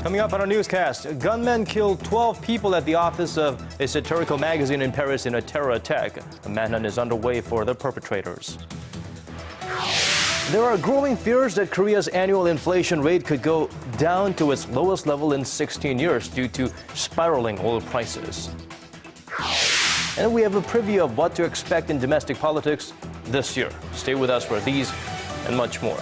Coming up on our newscast, gunmen killed 12 people at the office of a satirical magazine in Paris in a terror attack. A manhunt is underway for the perpetrators. There are growing fears that Korea's annual inflation rate could go down to its lowest level in 16 years due to spiraling oil prices. And we have a preview of what to expect in domestic politics this year. Stay with us for these and much more.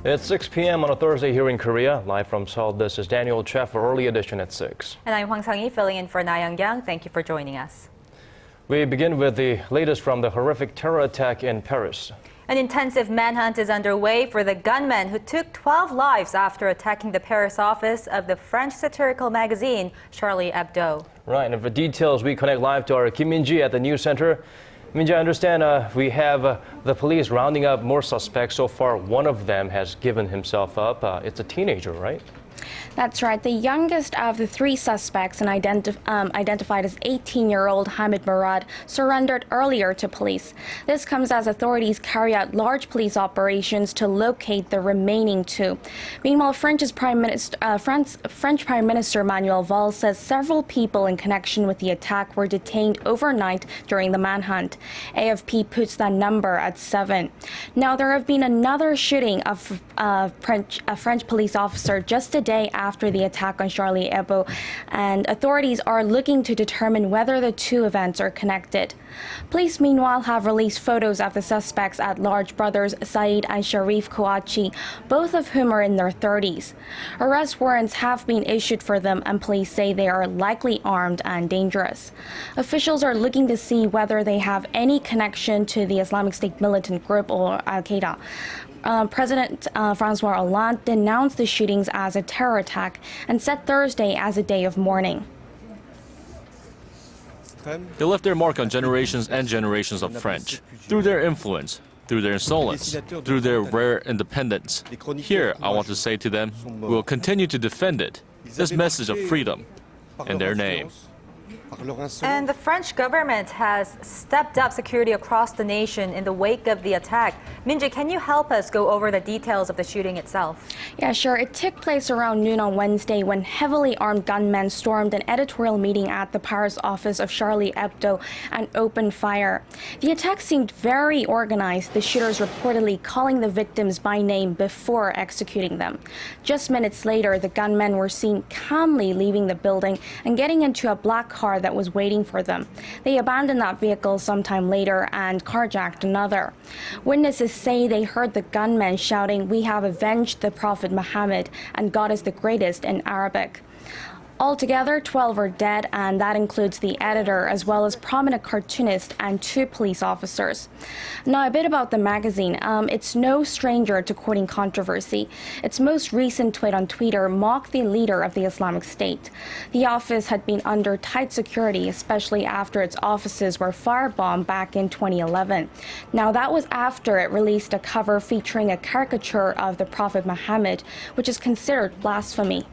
It's 6 p.m. on a Thursday here in Korea. Live from Seoul, this is Daniel Chef for Early Edition at 6. And I'm Hwang Sang-hee filling in for Na Young-kyung. Thank you for joining us. We begin with the latest from the horrific terror attack in Paris. An intensive manhunt is underway for the gunmen who took 12 lives after attacking the Paris office of the French satirical magazine Charlie Hebdo. Right, and for details, we connect live to our Kim Min-ji at the news center. Min-ji, I understand we have the police rounding up more suspects. So far, one of them has given himself up. It's a teenager, right? That's right. The youngest of the three suspects, and identified as 18-year-old Hamid Murad, surrendered earlier to police. This comes as authorities carry out large police operations to locate the remaining two. Meanwhile, French Prime Minister Manuel Valls says several people in connection with the attack were detained overnight during the manhunt. AFP puts that number at 7. Now, there have been another shooting of a French police officer just a day after the attack on Charlie Hebdo, and authorities are looking to determine whether the two events are connected. Police, meanwhile, have released photos of the suspects at large brothers Saeed and Sharif Kouachi, both of whom are in their 30s. Arrest warrants have been issued for them, and police say they are likely armed and dangerous. Officials are looking to see whether they have any connection to the Islamic State militant group or Al-Qaeda. President Francois Hollande denounced the shootings as a terror attack and set Thursday as a day of mourning. They left their mark on generations and generations of French, through their influence, through their insolence, through their rare independence. Here, I want to say to them, we will continue to defend it, this message of freedom, in their name. And the French government has stepped up security across the nation in the wake of the attack. Min-ji, can you help us go over the details of the shooting itself? Yeah, sure. It took place around noon on Wednesday when heavily armed gunmen stormed an editorial meeting at the Paris office of Charlie Hebdo and opened fire. The attack seemed very organized, the shooters reportedly calling the victims by name before executing them. Just minutes later, the gunmen were seen calmly leaving the building and getting into a black car that was waiting for them. They abandoned that vehicle sometime later and carjacked another. Witnesses say they heard the gunmen shouting, "We have avenged the Prophet Muhammad, and God is the greatest," in Arabic. Altogether, 12 are dead, and that includes the editor as well as prominent cartoonist and 2 police officers. Now, a bit about the magazine. It's no stranger to courting controversy. Its most recent tweet on Twitter mocked the leader of the Islamic State. The office had been under tight security, especially after its offices were firebombed back in 2011. Now, that was after it released a cover featuring a caricature of the Prophet Muhammad, which is considered blasphemy.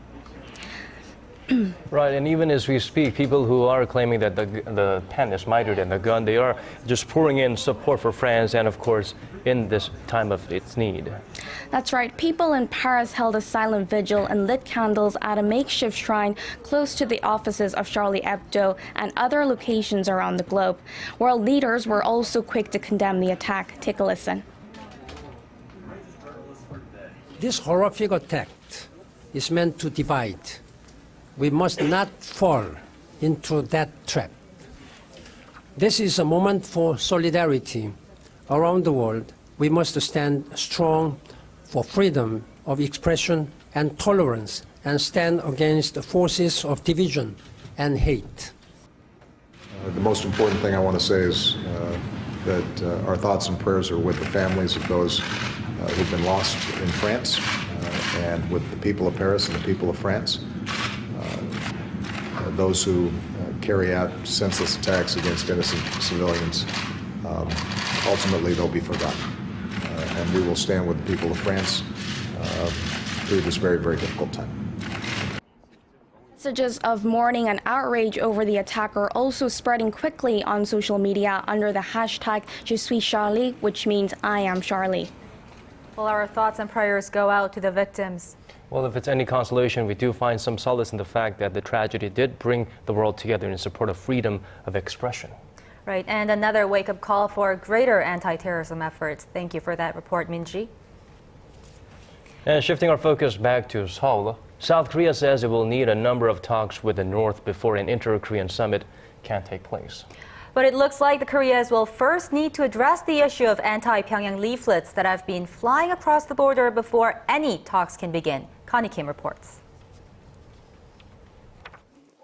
Right, and even as we speak, people who are claiming that the pen is mightier than the gun, they are just pouring in support for France and, of course, in this time of its need. That's right. People in Paris held a silent vigil and lit candles at a makeshift shrine close to the offices of Charlie Hebdo and other locations around the globe. World leaders were also quick to condemn the attack. Take a listen. This horrific attack is meant to divide. We must not fall into that trap. This is a moment for solidarity around the world. We must stand strong for freedom of expression and tolerance and stand against the forces of division and hate. The most important thing I want to say is that our thoughts and prayers are with the families of those who've been lost in France and with the people of Paris and the people of France. Those who carry out senseless attacks against innocent civilians, ultimately they'll be forgotten. and we will stand with the people of France through this very, very difficult time. Messages of mourning and outrage over the attack are also spreading quickly on social media under the hashtag Je suis Charlie, which means I am Charlie. Well, our thoughts and prayers go out to the victims. Well, if it's any consolation, we do find some solace in the fact that the tragedy did bring the world together in support of freedom of expression. Right, and another wake-up call for greater anti-terrorism efforts. Thank you for that report, Minji. And shifting our focus back to Seoul, South Korea says it will need a number of talks with the North before an inter-Korean summit can take place. But it looks like the Koreas will first need to address the issue of anti-Pyongyang leaflets that have been flying across the border before any talks can begin. Connie Kim reports.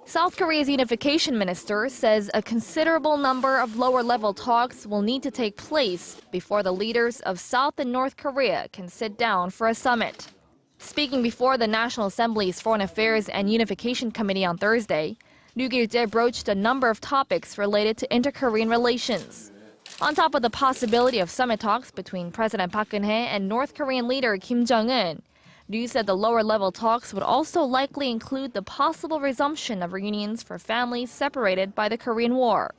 South Korea's unification minister says a considerable number of lower-level talks will need to take place before the leaders of South and North Korea can sit down for a summit. Speaking before the National Assembly's Foreign Affairs and Unification Committee on Thursday, Ryu Gil-jae broached a number of topics related to inter-Korean relations. On top of the possibility of summit talks between President Park Geun-hye and North Korean leader Kim Jong-un, Ryu said the lower-level talks would also likely include the possible resumption of reunions for families separated by the Korean War.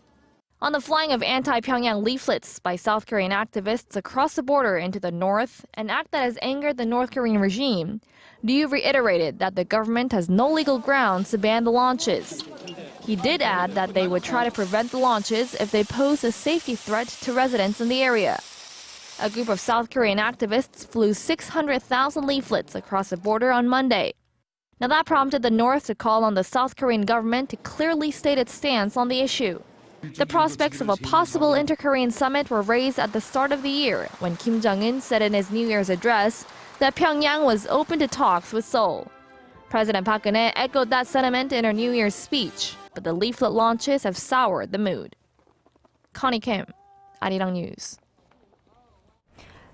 On the flying of anti-Pyongyang leaflets by South Korean activists across the border into the north, an act that has angered the North Korean regime, Ryu reiterated that the government has no legal grounds to ban the launches. He did add that they would try to prevent the launches if they pose a safety threat to residents in the area. A group of South Korean activists flew 600,000 leaflets across the border on Monday. Now that prompted the North to call on the South Korean government to clearly state its stance on the issue. The prospects of a possible inter-Korean summit were raised at the start of the year when Kim Jong-un said in his New Year's address that Pyongyang was open to talks with Seoul. President Park Geun-hye echoed that sentiment in her New Year's speech, but the leaflet launches have soured the mood. Connie Kim, Arirang News.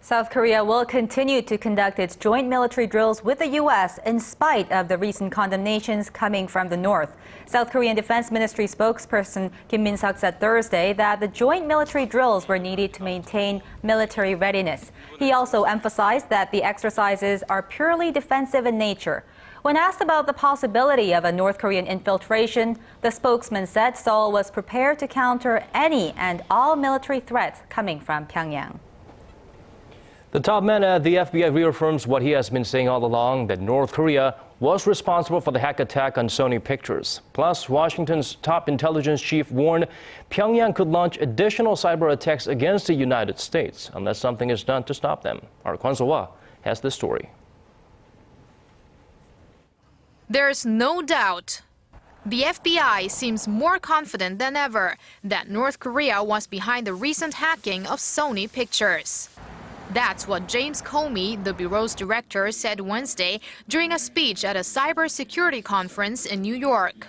South Korea will continue to conduct its joint military drills with the U.S. in spite of the recent condemnations coming from the North. South Korean Defense Ministry spokesperson Kim Min-seok said Thursday that the joint military drills were needed to maintain military readiness. He also emphasized that the exercises are purely defensive in nature. When asked about the possibility of a North Korean infiltration, the spokesman said Seoul was prepared to counter any and all military threats coming from Pyongyang. The top man at the FBI reaffirms what he has been saying all along, that North Korea was responsible for the hack attack on Sony Pictures. Plus, Washington's top intelligence chief warned Pyongyang could launch additional cyber attacks against the United States unless something is done to stop them. Our Kwon So-hwa has this story. There's no doubt. The FBI seems more confident than ever that North Korea was behind the recent hacking of Sony Pictures. That's what James Comey, the bureau's director, said Wednesday during a speech at a cybersecurity conference in New York.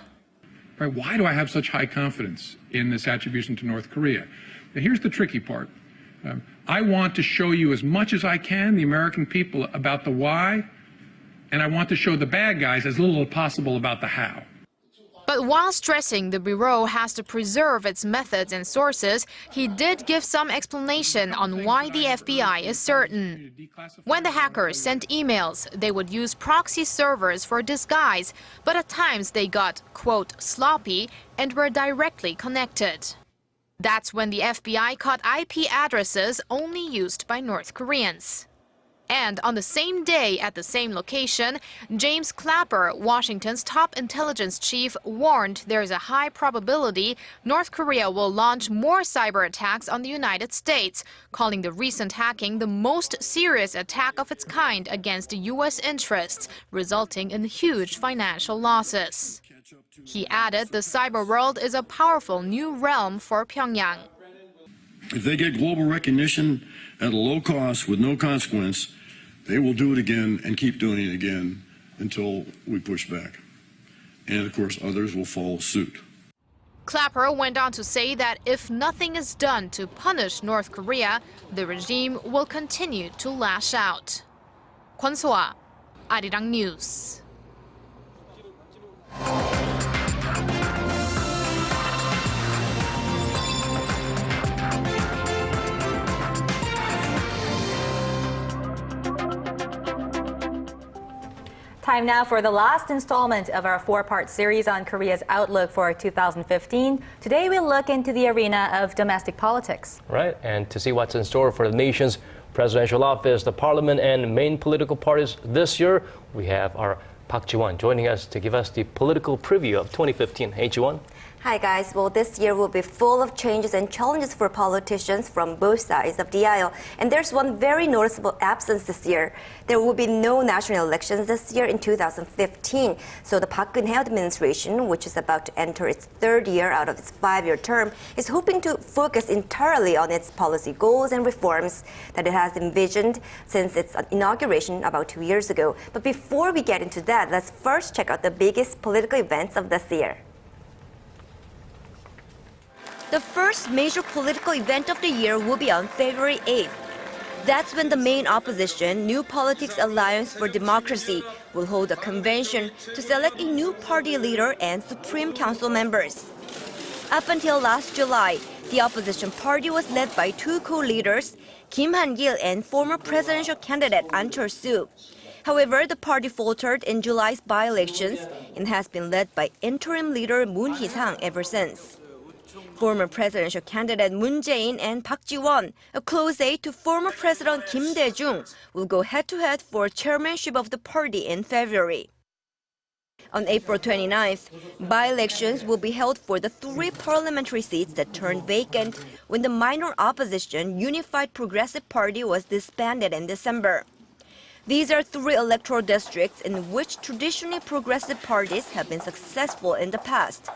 Right, why do I have such high confidence in this attribution to North Korea? Now, here's the tricky part. I want to show you as much as I can, the American people, about the why, and I want to show the bad guys as little as possible about the how. But while stressing the Bureau has to preserve its methods and sources, he did give some explanation on why the FBI is certain. When the hackers sent emails, they would use proxy servers for disguise, but at times they got, quote, sloppy and were directly connected. That's when the FBI caught IP addresses only used by North Koreans. And on the same day at the same location, James Clapper, Washington's top intelligence chief, warned there's a high probability North Korea will launch more cyber attacks on the United States, calling the recent hacking the most serious attack of its kind against U.S. interests, resulting in huge financial losses. He added the cyber world is a powerful new realm for Pyongyang. If they get global recognition at a low cost with no consequence, they will do it again and keep doing it again until we push back. And of course, others will follow suit. Clapper went on to say that if nothing is done to punish North Korea, the regime will continue to lash out. Kwon So-hwa, Arirang News. Time now for the last installment of our four-part series on Korea's outlook for 2015. Today we look into the arena of domestic politics. Right, and to see what's in store for the nation's presidential office, the parliament, and main political parties this year, we have our Park Ji-won joining us to give us the political preview of 2015. Hey, Ji-won. Hi guys, well this year will be full of changes and challenges for politicians from both sides of the aisle. And there's one very noticeable absence this year. There will be no national elections this year in 2015. So the Park Geun-hye administration, which is about to enter its third year out of its 5-year term, is hoping to focus entirely on its policy goals and reforms that it has envisioned since its inauguration about 2 years ago. But before we get into that, let's first check out the biggest political events of this year. The first major political event of the year will be on February 8th. That's when the main opposition, New Politics Alliance for Democracy, will hold a convention to select a new party leader and Supreme Council members. Up until last July, the opposition party was led by two co-leaders, Kim Han-gil and former presidential candidate An Chol-soo. However, the party faltered in July's by-elections and has been led by interim leader Moon Hee-sang ever since. Former presidential candidate Moon Jae-in and Park Ji-won, a close aide to former President Kim Dae-jung, will go head-to-head for chairmanship of the party in February. On April 29th, by-elections will be held for the 3 parliamentary seats that turned vacant when the minor opposition Unified Progressive Party was disbanded in December. These are 3 electoral districts in which traditionally progressive parties have been successful in the past.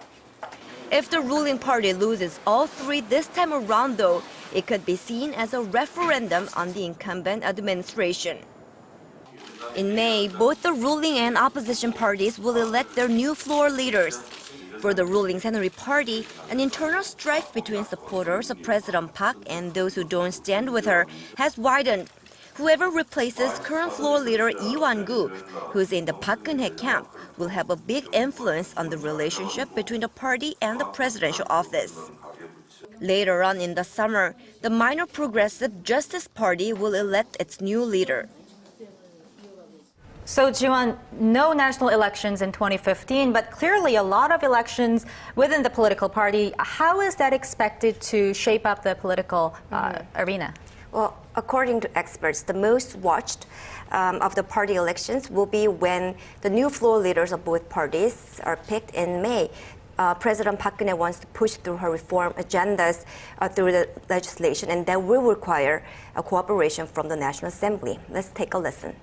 If the ruling party loses all 3 this time around, though, it could be seen as a referendum on the incumbent administration. In May, both the ruling and opposition parties will elect their new floor leaders. For the ruling Saenuri Party, an internal strife between supporters of President Park and those who don't stand with her has widened. Whoever replaces current floor leader Lee Wan-gu, who's in the Park Geun-hye camp, will have a big influence on the relationship between the party and the presidential office. Later on in the summer, the minor progressive Justice Party will elect its new leader. So, Ji-won, no national elections in 2015, but clearly a lot of elections within the political party. How is that expected to shape up the political arena? Well, according to experts, the most watched of the party elections will be when the new floor leaders of both parties are picked in May. President Park Geun-hye wants to push through her reform agendas through the legislation, and that will require a cooperation from the National Assembly. Let's take a listen.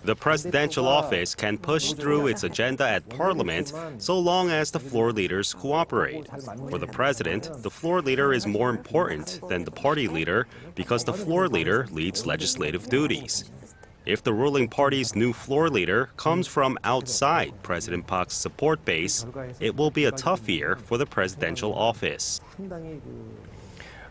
The presidential office can push through its agenda at Parliament so long as the floor leaders cooperate. For the president, the floor leader is more important than the party leader because the floor leader leads legislative duties. If the ruling party's new floor leader comes from outside President Park's support base, it will be a tough year for the presidential office.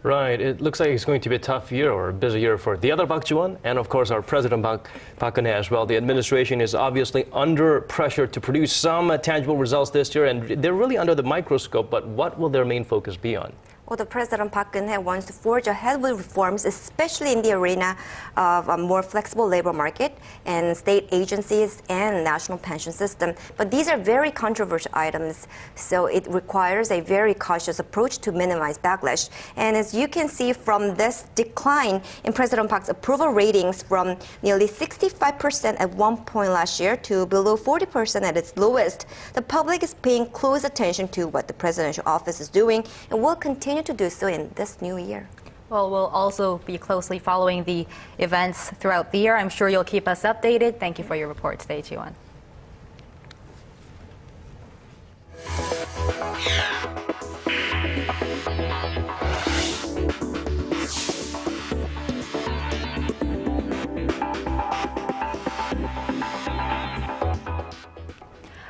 Right, it looks like it's going to be a tough year or a busy year for the other Park Ji-won and of course our President Park Geun-hye as well. The administration is obviously under pressure to produce some tangible results this year, and they're really under the microscope, but what will their main focus be on? Well, the President Park Geun-hye wants to forge ahead with reforms, especially in the arena of a more flexible labor market and state agencies and national pension system. But these are very controversial items, so it requires a very cautious approach to minimize backlash. And as you can see from this decline in President Park's approval ratings from nearly 65% at one point last year to below 40% at its lowest, the public is paying close attention to what the presidential office is doing and will continue to do so in this new year. Well, we'll also be closely following the events throughout the year. I'm sure you'll keep us updated. Thank you for your report today, Ji-won.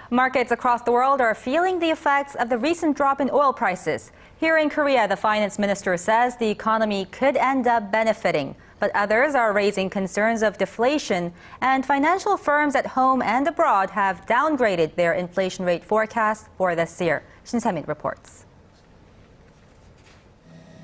Markets across the world are feeling the effects of the recent drop in oil prices. Here in Korea, the finance minister says the economy could end up benefiting, but others are raising concerns of deflation, and financial firms at home and abroad have downgraded their inflation rate forecast for this year. Shin Se-min reports.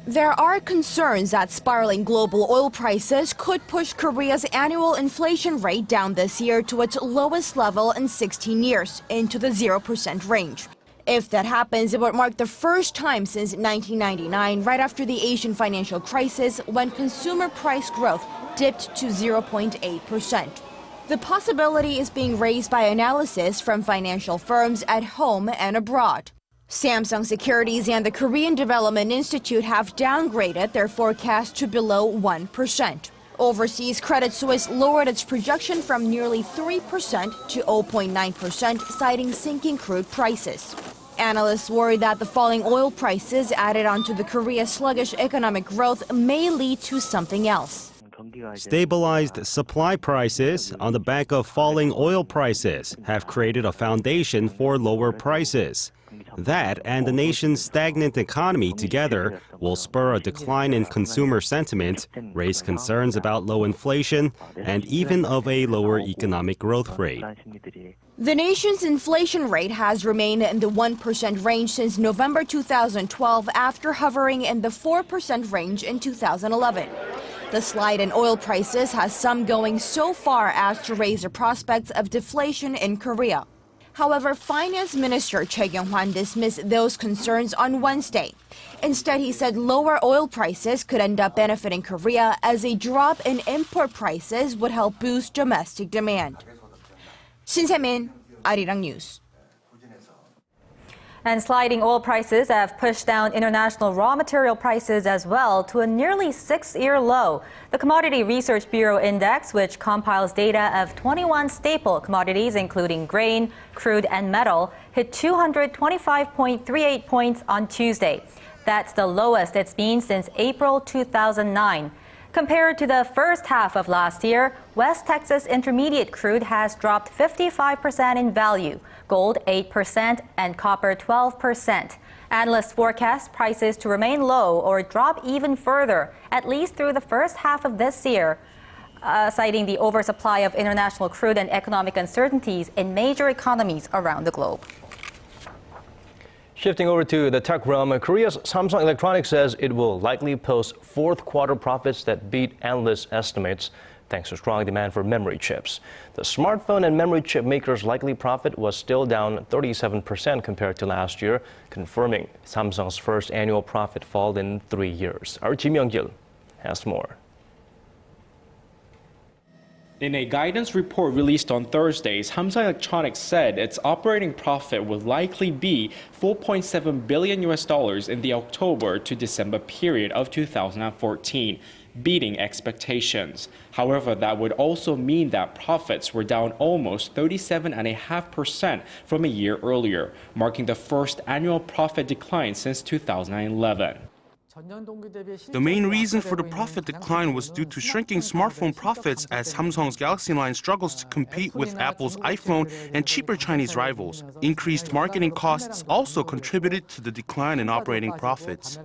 There are concerns that spiraling global oil prices could push Korea's annual inflation rate down this year to its lowest level in 16 years, into the 0% range. If that happens, it would mark the first time since 1999, right after the Asian financial crisis, when consumer price growth dipped to 0.8%. The possibility is being raised by analysis from financial firms at home and abroad. Samsung Securities and the Korean Development Institute have downgraded their forecast to below 1%. Overseas, Credit Suisse lowered its projection from nearly 3% to 0.9%, citing sinking crude prices. Analysts worry that the falling oil prices added onto the Korea's sluggish economic growth may lead to something else. Stabilized supply prices on the back of falling oil prices have created a foundation for lower prices. That and the nation's stagnant economy together will spur a decline in consumer sentiment, raise concerns about low inflation, and even of a lower economic growth rate. The nation's inflation rate has remained in the 1% range since November 2012 after hovering in the 4% range in 2011. The slide in oil prices has some going so far as to raise the prospects of deflation in Korea. However, Finance Minister Choi Kyung-hwan dismissed those concerns on Wednesday. Instead, he said lower oil prices could end up benefiting Korea as a drop in import prices would help boost domestic demand. Shin Se-min, Arirang News. And sliding oil prices have pushed down international raw material prices as well to a nearly 6-year low. The Commodity Research Bureau Index, which compiles data of 21 staple commodities, including grain, crude, and metal, hit 225.38 points on Tuesday. That's the lowest it's been since April 2009. Compared to the first half of last year, West Texas Intermediate crude has dropped 55% in value, gold 8%, and copper 12%. Analysts forecast prices to remain low or drop even further, at least through the first half of this year, citing the oversupply of international crude and economic uncertainties in major economies around the globe. Shifting over to the tech realm, Korea's Samsung Electronics says it will likely post fourth quarter profits that beat analysts' estimates thanks to strong demand for memory chips. The smartphone and memory chip maker's likely profit was still down 37% compared to last year, confirming Samsung's first annual profit fall in 3 years. Our Kim Young-gil has more. In a guidance report released on Thursday, Samsung Electronics said its operating profit would likely be $4.7 billion in the October to December period of 2014, beating expectations. However, that would also mean that profits were down almost 37.5% from a year earlier, marking the first annual profit decline since 2011. The main reason for the profit decline was due to shrinking smartphone profits as Samsung's Galaxy line struggles to compete with Apple's iPhone and cheaper Chinese rivals. Increased marketing costs also contributed to the decline in operating profits.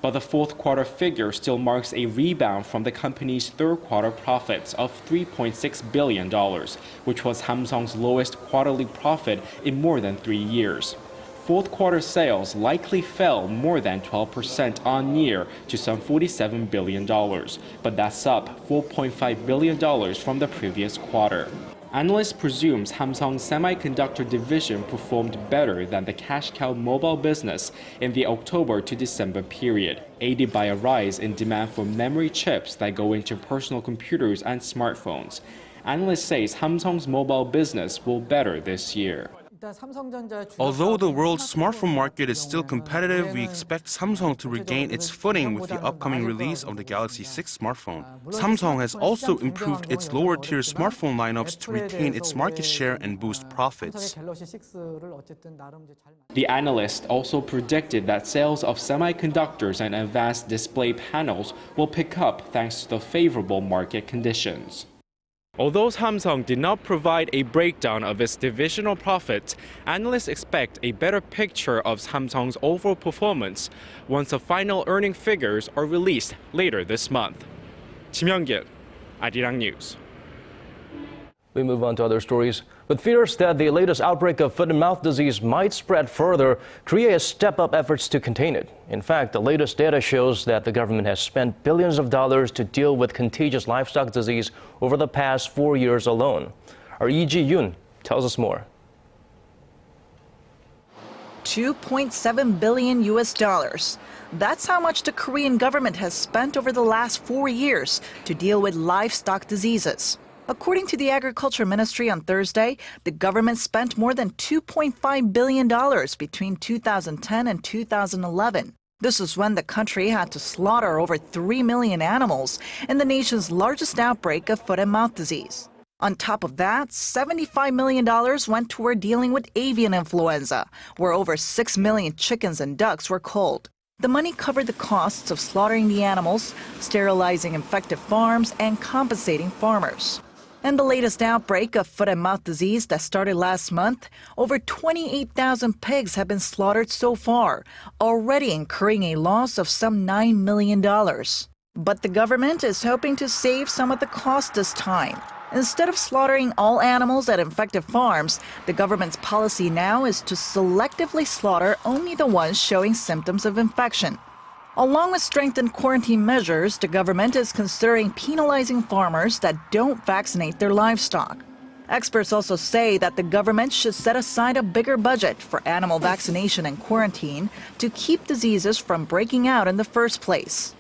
But the fourth quarter figure still marks a rebound from the company's third quarter profits of $3.6 billion, which was Samsung's lowest quarterly profit in more than 3 years. Fourth quarter sales likely fell more than 12% on year to some $47 billion, but that's up $4.5 billion from the previous quarter. Analysts presume Samsung's semiconductor division performed better than the cash cow mobile business in the October to December period, aided by a rise in demand for memory chips that go into personal computers and smartphones. Analysts say Samsung's mobile business will better this year. Although the world's smartphone market is still competitive, we expect Samsung to regain its footing with the upcoming release of the Galaxy 6 smartphone. Samsung has also improved its lower-tier smartphone lineups to retain its market share and boost profits. The analyst also predicted that sales of semiconductors and advanced display panels will pick up thanks to the favorable market conditions. Although Samsung did not provide a breakdown of its divisional profits, analysts expect a better picture of Samsung's overall performance once the final earning figures are released later this month. Kim Young-gil, Arirang News. We move on to other stories. With fears that the latest outbreak of foot and mouth disease might spread further, Korea has stepped up efforts to contain it. In fact, the latest data shows that the government has spent billions of dollars to deal with contagious livestock disease over the past 4 years alone. Our Lee Ji-yoon tells us more. $2.7 billion US. That's how much the Korean government has spent over the last 4 years to deal with livestock diseases. According to the Agriculture Ministry on Thursday, the government spent more than $2.5 billion between 2010 and 2011. This is when the country had to slaughter over 3 million animals in the nation's largest outbreak of foot and mouth disease. On top of that, $75 million went toward dealing with avian influenza, where over 6 million chickens and ducks were culled. The money covered the costs of slaughtering the animals, sterilizing infected farms, and compensating farmers. In the latest outbreak of foot and mouth disease that started last month, over 28,000 pigs have been slaughtered so far, already incurring a loss of some $9 million. But the government is hoping to save some of the cost this time. Instead of slaughtering all animals at infected farms, the government's policy now is to selectively slaughter only the ones showing symptoms of infection. Along with strengthened quarantine measures, the government is considering penalizing farmers that don't vaccinate their livestock. Experts also say that the government should set aside a bigger budget for animal vaccination and quarantine to keep diseases from breaking out in the first place.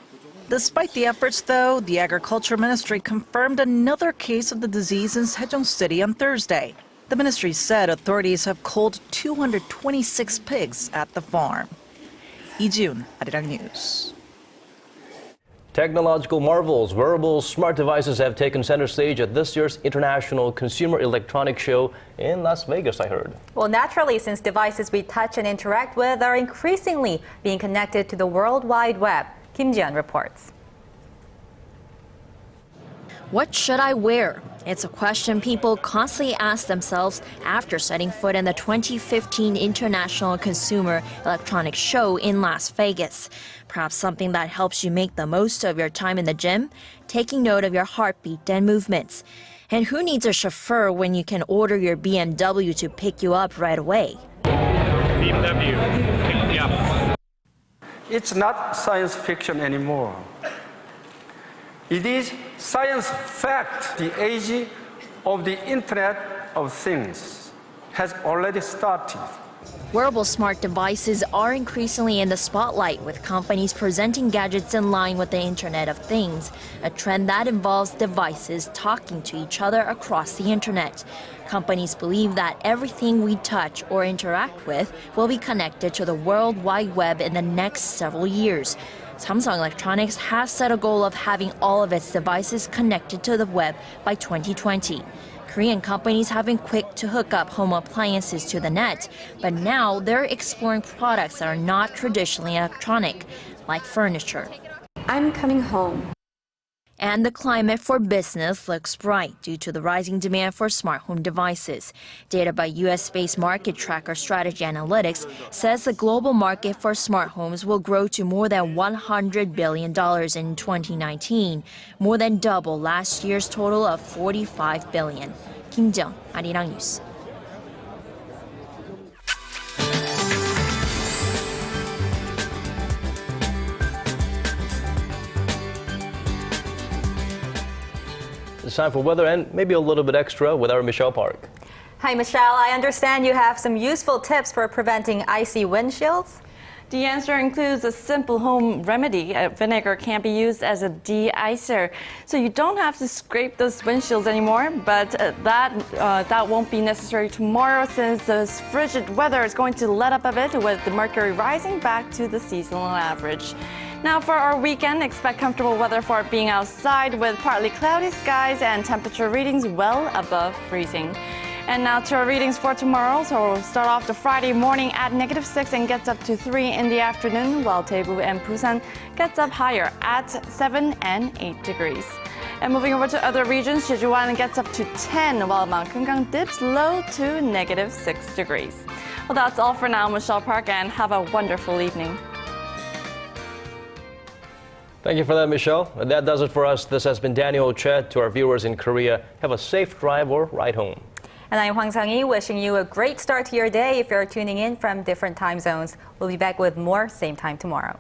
Despite the efforts, though, the Agriculture Ministry confirmed another case of the disease in Sejong City on Thursday. The ministry said authorities have culled 226 pigs at the farm. Lee Ji-yoon, Arirang News. Technological marvels, wearable smart devices have taken center stage at this year's International Consumer Electronics Show in Las Vegas, I heard. Well, naturally, since devices we touch and interact with are increasingly being connected to the World Wide Web. Kim Ji-yeon reports. What should I wear? It's a question people constantly ask themselves after setting foot in the 2015 International Consumer Electronics Show in Las Vegas. Perhaps something that helps you make the most of your time in the gym, taking note of your heartbeat and movements. And who needs a chauffeur when you can order your BMW to pick you up right away? BMW, pick me up. It's not science fiction anymore. It is science fact. The age of the Internet of Things has already started. Wearable smart devices are increasingly in the spotlight, with companies presenting gadgets in line with the Internet of Things, a trend that involves devices talking to each other across the Internet. Companies believe that everything we touch or interact with will be connected to the World Wide Web in the next several years. Samsung Electronics has set a goal of having all of its devices connected to the web by 2020. Korean companies have been quick to hook up home appliances to the net, but now they're exploring products that are not traditionally electronic, like furniture. I'm coming home. And the climate for business looks bright due to the rising demand for smart home devices. Data by U.S.-based market tracker Strategy Analytics says the global market for smart homes will grow to more than $100 billion in 2019, more than double last year's total of $45 billion. Kim Ji-yeon, Arirang News. It's time for weather and maybe a little bit extra with our Michelle Park. Hi, Michelle. I understand you have some useful tips for preventing icy windshields. The answer includes a simple home remedy. Vinegar can be used as a de-icer, so you don't have to scrape those windshields anymore. But that won't be necessary tomorrow, since this frigid weather is going to let up a bit, with the mercury rising back to the seasonal average. Now for our weekend, expect comfortable weather for being outside, with partly cloudy skies and temperature readings well above freezing. And now to our readings for tomorrow. So we'll start off the Friday morning at -6 and gets up to 3 in the afternoon, while Daegu and Busan gets up higher at 7 and 8 degrees. And moving over to other regions, Jeju Island gets up to 10, while Mount Kumgang dips low to -6 degrees. Well, that's all for now, Michelle Park, and have a wonderful evening. Thank you for that, Michelle. And that does it for us. This has been Daniel Che. To our viewers in Korea, have a safe drive or ride home. And I'm Hwang Sang-hee, wishing you a great start to your day if you're tuning in from different time zones. We'll be back with more same time tomorrow.